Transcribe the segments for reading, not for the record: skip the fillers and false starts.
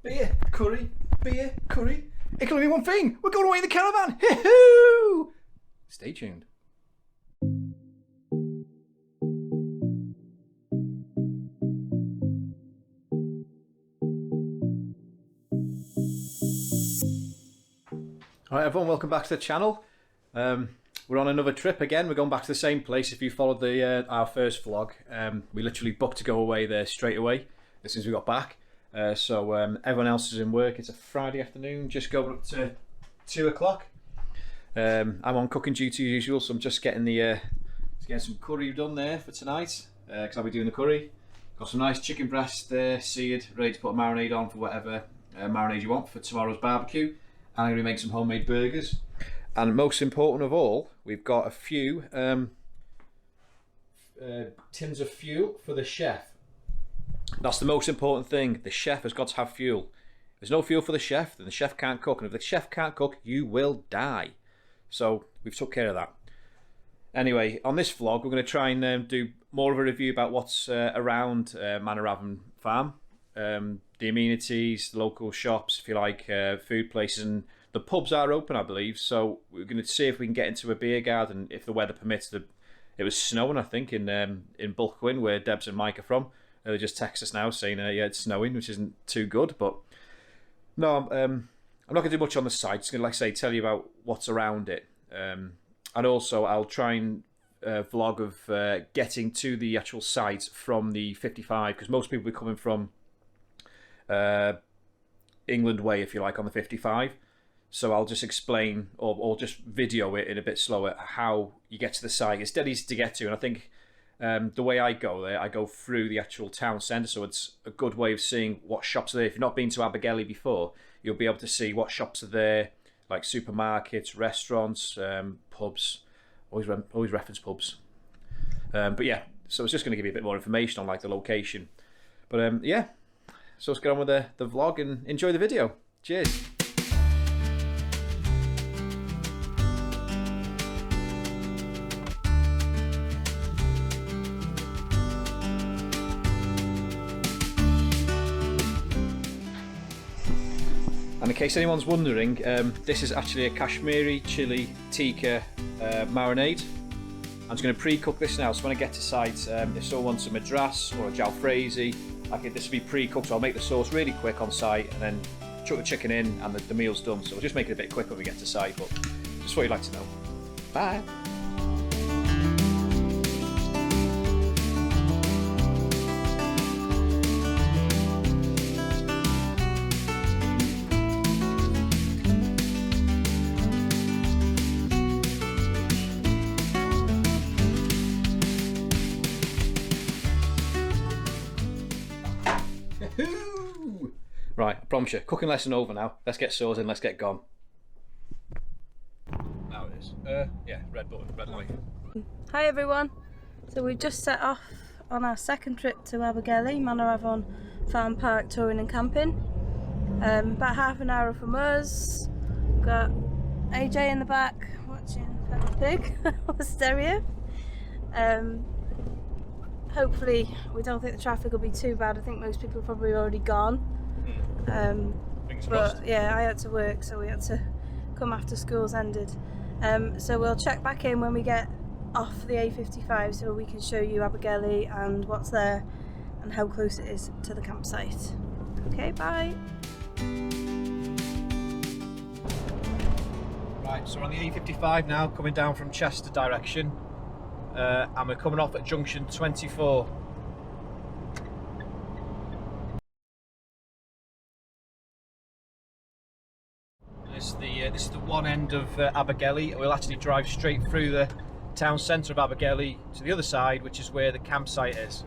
Beer, curry, beer, curry. It can only be one thing. We're going away in the caravan. Hee-hoo! Stay tuned. Alright everyone, welcome back to the channel. We're on another trip again. We're going back to the same place. If you followed the our first vlog, we literally booked to go away there straight away as soon as we got back. So everyone else is in work. It's a Friday afternoon, just going up to 2 o'clock. I'm on cooking duty as usual, so I'm just getting some curry done there for tonight, because I'll be doing the curry. Got some nice chicken breast there, seared, ready to put a marinade on for whatever marinade you want for tomorrow's barbecue. And I'm going to make some homemade burgers. And most important of all, we've got a few tins of fuel for the chef. That's the most important thing. The chef has got to have fuel. If there's no fuel for the chef, then the chef can't cook. And if the chef can't cook, you will die. So we've took care of that. Anyway, on this vlog, we're going to try and do more of a review about what's around Manorafon Farm. The amenities, the local shops, if you like, food places, and the pubs are open, I believe. So we're going to see if we can get into a beer garden if the weather permits. It was snowing, I think, in Bulkwyn, where Debs and Mike are from. They just text us now saying, yeah, it's snowing, which isn't too good. But no, I'm not going to do much on the site. Just going to, like I say, tell you about what's around it. And also, I'll try and vlog of getting to the actual site from the 55, because most people will be coming from England way, if you like, on the 55. So I'll just explain or just video it in a bit slower how you get to the site. It's dead easy to get to, and I think the way I go there, I go through the actual town centre, so it's a good way of seeing what shops are there. If you've not been to Abergele before, you'll be able to see what shops are there, like supermarkets, restaurants, pubs. Always reference pubs. But yeah, so it's just going to give you a bit more information on like the location. But yeah, so let's get on with the vlog and enjoy the video. Cheers. And in case anyone's wondering, this is actually a Kashmiri chili tikka marinade. I'm just going to pre-cook this now, so when I get to site, if someone wants a madras or a jalfrezi, this will be pre-cooked, so I'll make the sauce really quick on site and then chuck the chicken in and the meal's done. So we'll just make it a bit quicker when we get to site, but just what you'd like to know. Bye! Right, I promise you, cooking lesson over now. Let's get sauce in, let's get gone. Now it is. Yeah, red button, red light. Hi everyone. So we've just set off on our second trip to Abergele, Manorafon Farm Park touring and camping. About half an hour from us. Got AJ in the back watching Peppa Pig on the stereo. Hopefully we don't think the traffic will be too bad. I think most people are probably already gone. But yeah, I had to work, so we had to come after school's ended. So we'll check back in when we get off the A55 so we can show you Abergele and what's there and how close it is to the campsite. Okay, bye. Right, so we're on the A55 now, coming down from Chester direction, and we're coming off at junction 24. This is the one end of Abergele. We'll actually drive straight through the town centre of Abergele to the other side, which is where the campsite is.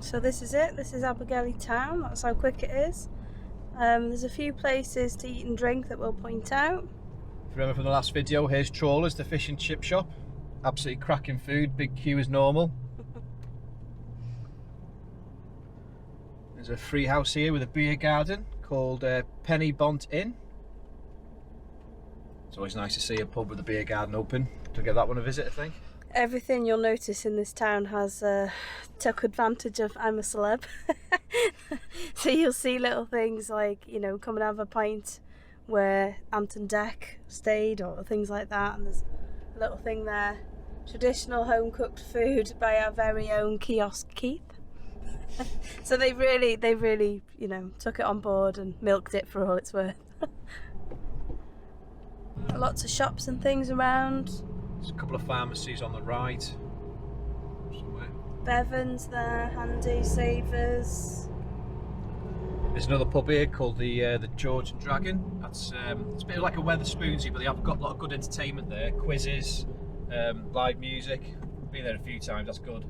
So this is it, this is Abergele town, that's how quick it is. There's a few places to eat and drink that we'll point out. If you remember from the last video, here's Trawlers, the fish and chip shop. Absolutely cracking food, big queue as normal. There's a free house here with a beer garden called Penny Bont Inn. It's always nice to see a pub with a beer garden open. To give that one a visit, I think. Everything you'll notice in this town has took advantage of I'm a celeb. So you'll see little things like, you know, come and have a pint where Anton Deck stayed or things like that, and there's a little thing there. Traditional home cooked food by our very own kiosk Keith. So they really, you know, took it on board and milked it for all it's worth. Lots of shops and things around. There's a couple of pharmacies on the right. Somewhere. Bevan's there, handy, Savers. There's another pub here called the George and Dragon. That's it's a bit like a Weatherspoonsy, but they have got a lot of good entertainment there. Quizzes, live music. Been there a few times. That's good.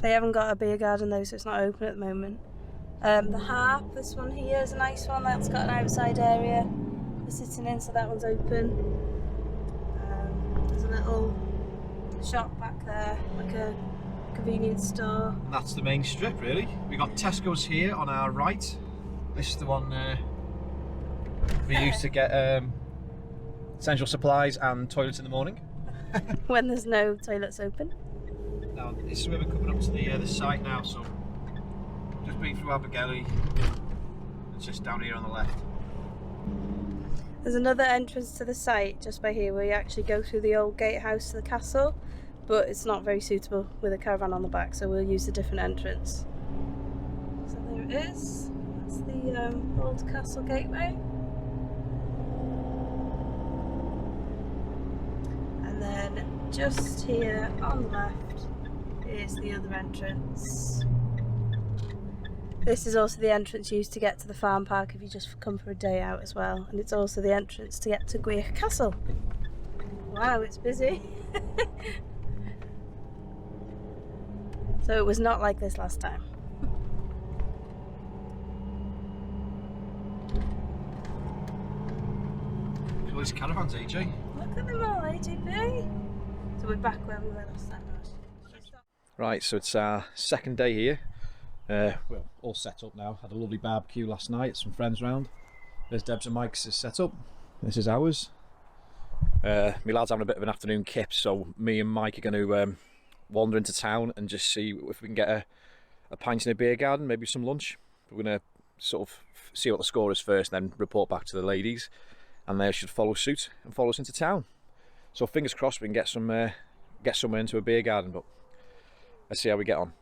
They haven't got a beer garden though, so it's not open at the moment. The Harp, this one here is a nice one. That's got an outside area for sitting in, so that one's open. There's a little shop back there, like a convenience store. And that's the main strip, really. We got Tesco's here on our right. This is the one we used to get essential supplies and toilets in the morning. When there's no toilets open. Now, this is where we're coming up to the site now, so just been through Abergele. It's just down here on the left. There's another entrance to the site just by here where you actually go through the old gatehouse to the castle, but it's not very suitable with a caravan on the back, so we'll use a different entrance. So there it is. That's the old castle gateway. And then just here on the left is the other entrance. This is also the entrance used to get to the farm park if you just come for a day out as well, and it's also the entrance to get to Gwych Castle. Wow, it's busy. So it was not like this last time. Look at all these caravans, AJ. Look at them all, AGP. So we're back where we were last time. Right, so it's our second day here. We're all set up now. Had a lovely barbecue last night, some friends round. There's Deb's and Mike's set up. This is ours. My lad's having a bit of an afternoon kip, so me and Mike are going to wander into town and just see if we can get a pint in a beer garden, maybe some lunch. We're going to sort of see what the score is first, then report back to the ladies, and they should follow suit and follow us into town. So fingers crossed we can get somewhere into a beer garden, but let's see how we get on.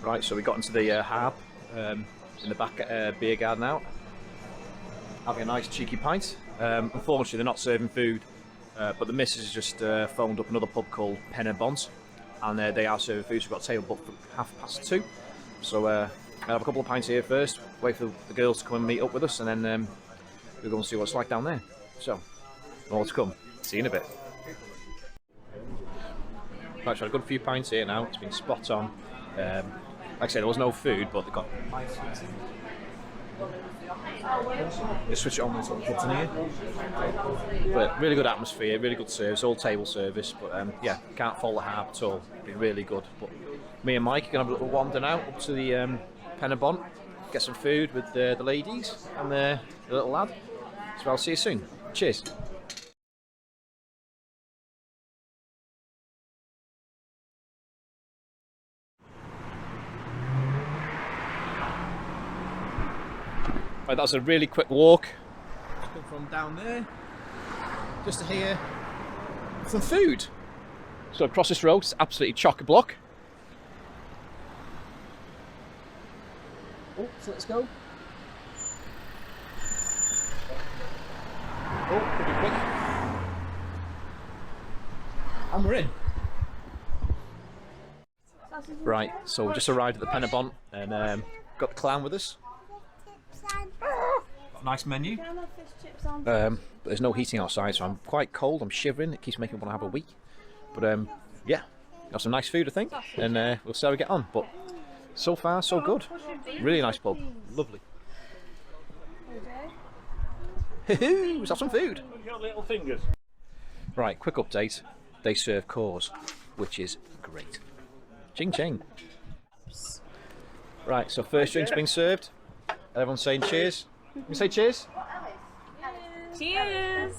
Right, so we got into the Harp in the back beer garden out, having a nice cheeky pint. Unfortunately they're not serving food, but the missus just phoned up another pub called Penny Bont, and they are serving food, so we've got a table booked for 2:30. So I'll have a couple of pints here first, wait for the girls to come and meet up with us, and then we'll go and see what it's like down there. So, more to come. See you in a bit. Right, so I've got a good few pints here now, it's been spot on. Like I said, there was no food, but they got pints. Just switch it on with some kids in here. But really good atmosphere, really good service, all table service. But yeah, can't fault the Harp at all. Been really good. But me and Mike are going to have a little wander now up to the Penny Bont, get some food with the ladies and the little lad. So I'll see you soon. Cheers. Right, that was a really quick walk. Just come from down there, just to here, some food. So across this road, it's absolutely chock-a-block. Oh, so let's go. Oh, could be quick. And we're in. Right, so we just arrived at the Penny Bont and got the clown with us. Got a nice menu. But there's no heating outside, so I'm quite cold, I'm shivering, it keeps making me want to have a wee. But yeah, got some nice food, I think, and we'll see how we get on. But so far, so good. Really nice pub. Lovely. Let's have some food. Your little fingers. Right, quick update. They serve cores, which is great. Ching ching. Right, so first drink's been served. Everyone's saying cheers. You say cheers? Cheers!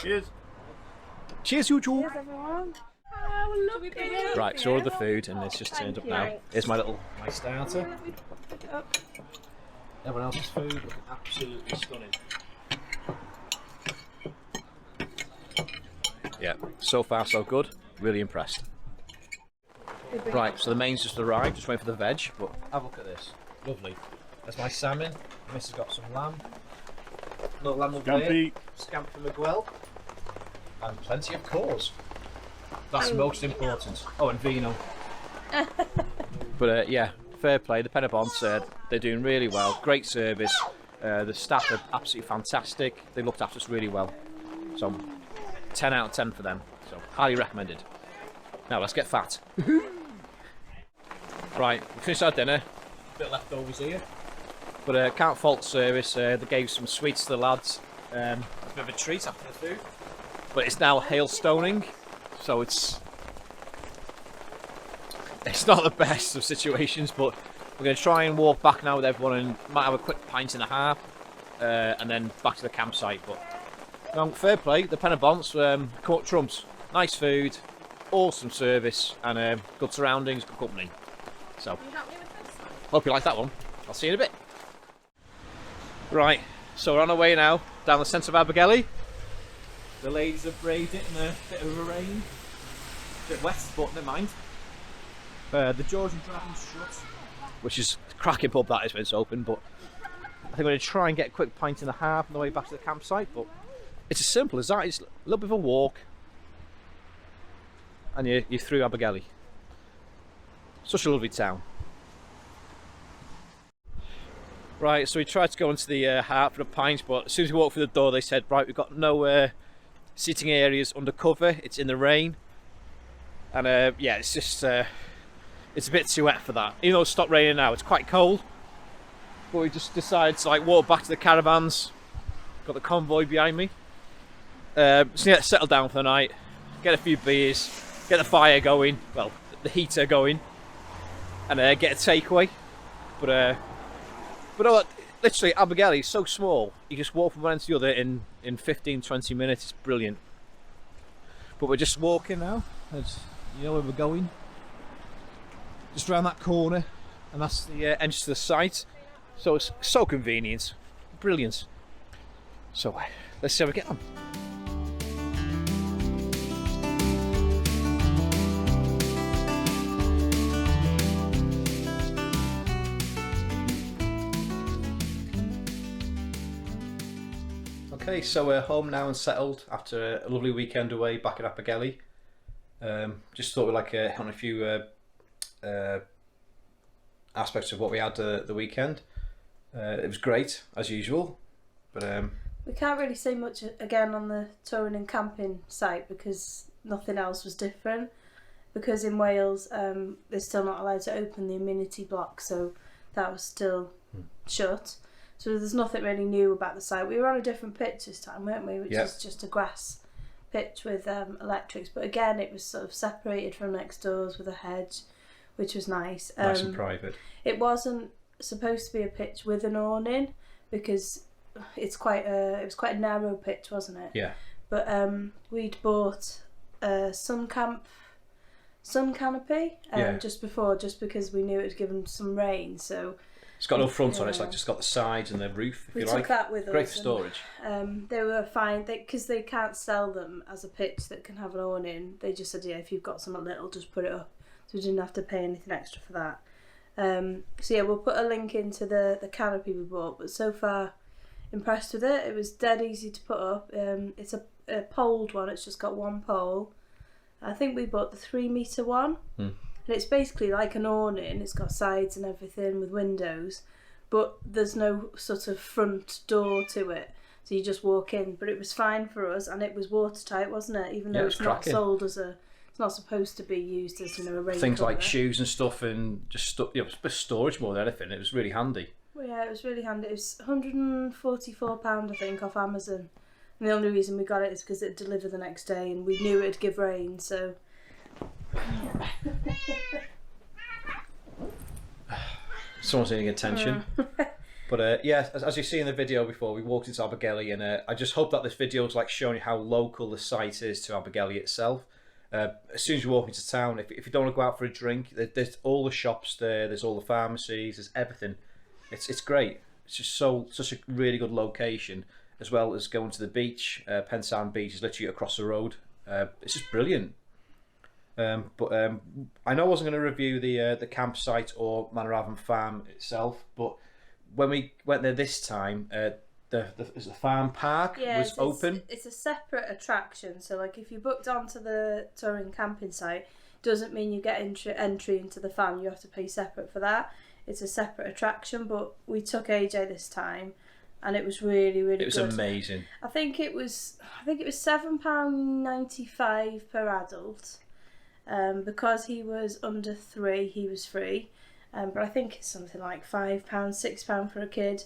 Cheers. Cheers, you two. Cheers, everyone. Oh, look at it. Right, so all the food, and it's just turned up now. Here's my starter. Everyone else's food looking absolutely stunning. Yeah, so far so good. Really impressed. Right, so the main's just arrived, just waiting for the veg, but have a look at this. Lovely. There's my salmon. Miss has got some lamb. Little lamb over there. Scampi Miguel. And plenty of cores. That's most important. Oh, and vino. But yeah, fair play. The Penabons, they're doing really well. Great service. The staff are absolutely fantastic. They looked after us really well. So 10 out of 10 for them. So highly recommended. Now let's get fat. Right, we finished our dinner. A bit leftovers here. But can't fault service. They gave some sweets to the lads. It's a bit of a treat after the food. But it's now hailstoning, so it's not the best of situations. But we're going to try and walk back now with everyone, and might have a quick pint and a half, and then back to the campsite. But fair play, the Penabons caught trumps. Nice food, awesome service, and good surroundings, good company. So hope you like that one. I'll see you in a bit. Right, so we're on our way now down the centre of Abergele. The ladies have braved it in a bit of a rain. A bit wet, but never mind. The Georgian Dragon's shut, which is a cracking pub that is when it's open, but I think I'm going to try and get a quick pint and a half on the way back to the campsite, but it's as simple as that. It's a little bit of a walk and you're through Abergele. Such a lovely town. Right, so we tried to go into the Heart for a pint, but as soon as we walked through the door they said, right, we've got no seating areas under cover, it's in the rain, and yeah, it's just it's a bit too wet for that. Even though it's stopped raining now, it's quite cold, but we just decided to like walk back to the caravans. Got the convoy behind me, so yeah, settle down for the night, get a few beers, get the fire going, well, the heater going, and get a takeaway. But literally Abergele is so small, you just walk from one end to the other in 15-20 minutes. It's brilliant. But we're just walking now, as you know where we're going. Just around that corner, and that's the entrance to the site. So it's so convenient, brilliant. So let's see how we get on. Okay, so we're home now and settled after a lovely weekend away back at Abergele. Just thought we'd like hit on a few aspects of what we had the weekend. It was great as usual, but we can't really say much again on the touring and camping site because nothing else was different. Because in Wales they're still not allowed to open the amenity block, so that was still shut. So there's nothing really new about the site. We were on a different pitch this time, weren't we? Which is just a grass pitch with electrics. But again, it was sort of separated from next doors with a hedge, which was nice. Nice and private. It wasn't supposed to be a pitch with an awning because it was quite a narrow pitch, wasn't it? Yeah. But we'd bought a sun canopy just because we knew it was given some rain. So it's got no front on it. It's like just got the sides and the roof. If we you took like. that with us. Great for storage. They were fine because they can't sell them as a pitch that can have an awning. They just said, yeah, if you've got something little, just put it up. So we didn't have to pay anything extra for that. So yeah, we'll put a link into the canopy we bought. But so far, impressed with it. It was dead easy to put up. It's a poled one. It's just got one pole. I think we bought the 3-metre one. And it's basically like an awning. It's got sides and everything with windows, but there's no sort of front door to it. So you just walk in, but it was fine for us, and it was watertight, wasn't it? Even though it's it's not cracking. sold as it's not supposed to be used as a rain Things cover. like shoes and stuff, and just storage more than anything. It was really handy. Well, yeah, it was really handy. It was £144, I think, off Amazon. And the only reason we got it is because it delivered the next day, and we knew it'd give rain, so. Someone's needing attention. But yeah, as you see in the video before, we walked into Abergele, and I just hope that this video is like showing you how local the site is to Abergele itself. As soon as you walk into town, if you don't want to go out for a drink, there's all the shops there, there's all the pharmacies, there's everything. It's great. It's just such a really good location, as well as going to the beach. Pensand Beach is literally across the road. It's just brilliant. But I know I wasn't going to review the campsite or Manorafon Farm itself, but when we went there this time, the farm park was open. It's a separate attraction, so like if you booked onto the touring camping site, doesn't mean you get entry into the farm. You have to pay separate for that. It's a separate attraction, but we took AJ this time, and it was really good. It was amazing. I think it was £7.95 per adult. Because he was under 3, he was free. But I think it's something like £5, £6 for a kid,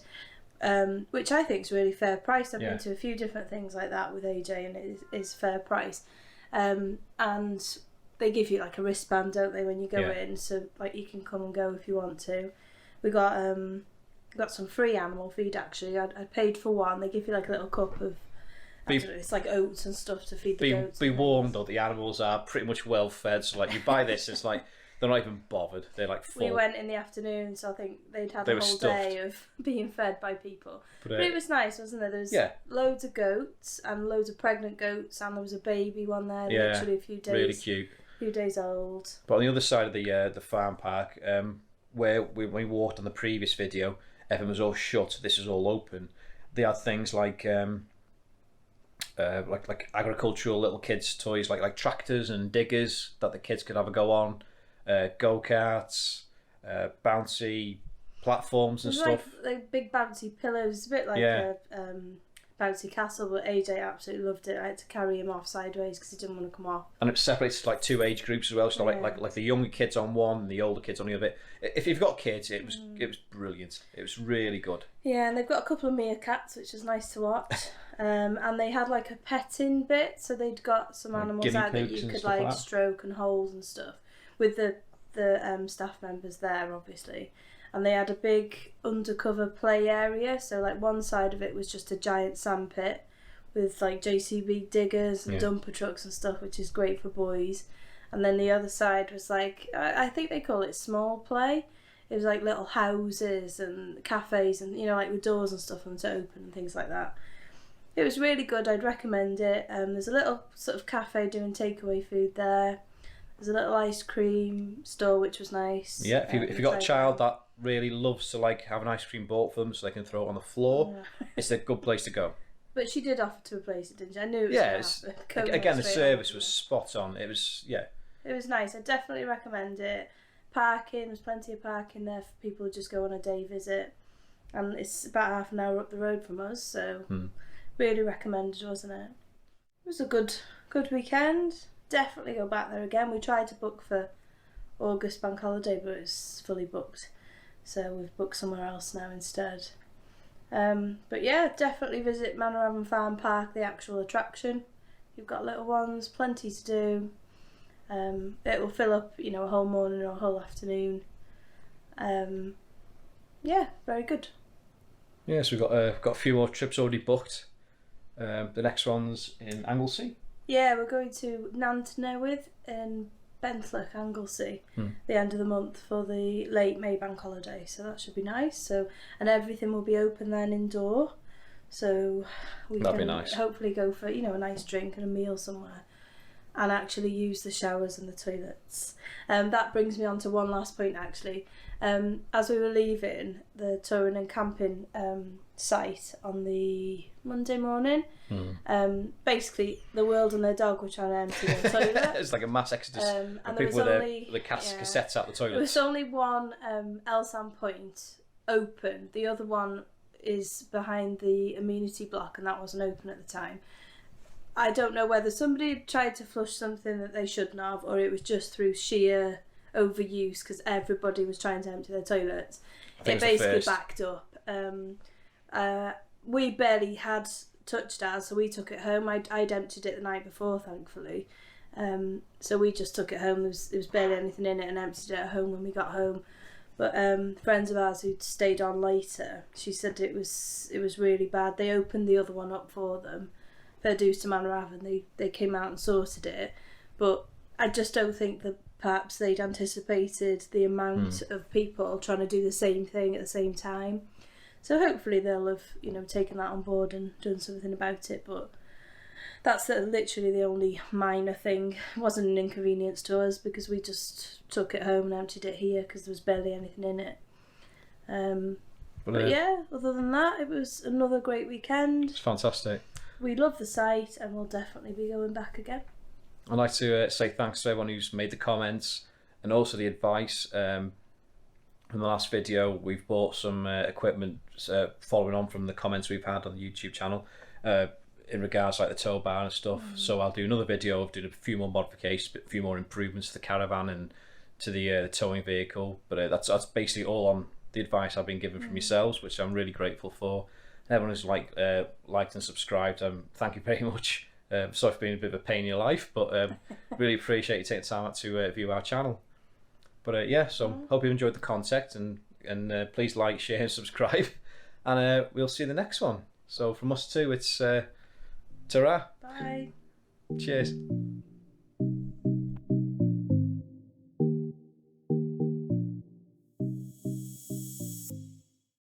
which I think is really fair price. I've been to a few different things like that with AJ, and it is fair price. And they give you like a wristband, don't they, when you go in? So like you can come and go if you want to. We got some free animal feed actually. I paid for one. They give you like a little cup of. It's like oats and stuff to feed the goats. Be warned though, the animals are pretty much well fed. So like you buy this, it's like they're not even bothered. They're like full. We went in the afternoon, so I think they'd had a whole day of being fed by people. But it was nice, wasn't there? There was loads of goats and loads of pregnant goats, and there was a baby one there, literally a few days. Really cute. A few days old. But on the other side of the farm park, where we walked on the previous video, everything was all shut. This is all open. They had things like agricultural little kids' toys, like tractors and diggers that the kids could have a go on, go-karts, bouncy platforms and stuff. Like big bouncy pillows, a bit like a bouncy castle, but AJ absolutely loved it. I had to carry him off sideways because he didn't want to come off. And it separates like 2 age groups as well, so like the younger kids on one and the older kids on the other. If you've got kids, it was brilliant. It was really good. Yeah, and they've got a couple of meerkats, which was nice to watch. And they had like a petting bit, so they'd got some animals out that you could like stroke and hold and stuff with the staff members there, obviously. And they had a big undercover play area, so like one side of it was just a giant sand pit with like JCB diggers and dumper trucks and stuff, which is great for boys. And then the other side was like, I think they call it small play. It was like little houses and cafes and, like with doors and stuff for them to open and things like that. It was really good. I'd recommend it. There's a little sort of cafe doing takeaway food there. There's a little ice cream store, which was nice. Yeah, if you got a child that really loves to like have an ice cream bought for them so they can throw it on the floor, it's a good place to go. But she did offer to replace it, didn't she? I knew it was again, the service was spot on. It was, It was nice. I definitely recommend it. Parking, there's plenty of parking there for people who just go on a day visit. And it's about half an hour up the road from us, so really recommended, wasn't it? It was a good weekend. Definitely go back there again. We tried to book for August bank holiday, but it's fully booked. So we've booked somewhere else now instead. But yeah, definitely visit Manorafon Farm Park, the actual attraction. You've got little ones, plenty to do. It will fill up, a whole morning or a whole afternoon. Yeah, very good. Yeah, so we've got a few more trips already booked. The next one's in Anglesey. Yeah, we're going to Nantnewydd in Bentlech, Anglesey, the end of the month for the late May bank holiday. So that should be nice. And everything will be open then indoor. So we That'd can be nice. Hopefully go for a nice drink and a meal somewhere, and actually use the showers and the toilets. That brings me on to one last point actually. As we were leaving the touring and camping site on the Monday morning, basically the world and their dog were trying to empty the toilet. It's like a mass exodus. And people with the cassettes out the toilet. There was only one Elsan point open. The other one is behind the amenity block, and that wasn't open at the time. I don't know whether somebody had tried to flush something that they shouldn't have, or it was just through sheer overuse because everybody was trying to empty their toilets. It basically backed up. We barely had touched ours, so we took it home. I'd emptied it the night before, thankfully. So we just took it home. There was barely anything in it, and emptied it at home when we got home. But friends of ours who'd stayed on later, she said it was really bad. They opened the other one up for them. Fair dues to Manorafon, they came out and sorted it. But I just don't think that perhaps they'd anticipated the amount of people trying to do the same thing at the same time. So hopefully they'll have, taken that on board and done something about it. But that's literally the only minor thing. It wasn't an inconvenience to us because we just took it home and emptied it here because there was barely anything in it. But yeah, other than that, it was another great weekend. It's fantastic. We love the site and we'll definitely be going back again. I'd like to say thanks to everyone who's made the comments and also the advice. From the last video, we've bought some equipment following on from the comments we've had on the YouTube channel in regards like the tow bar and stuff. So I'll do another video of doing a few more modifications, a few more improvements to the caravan and to the towing vehicle. But that's basically all on the advice I've been given from yourselves, which I'm really grateful for. Everyone who's liked and subscribed, thank you very much. Sorry for being a bit of a pain in your life, but really appreciate you taking time out to view our channel. But yeah, so hope you enjoyed the content, and please like, share and subscribe, and we'll see you in the next one. So from us two, it's ta-ra. Bye. Cheers.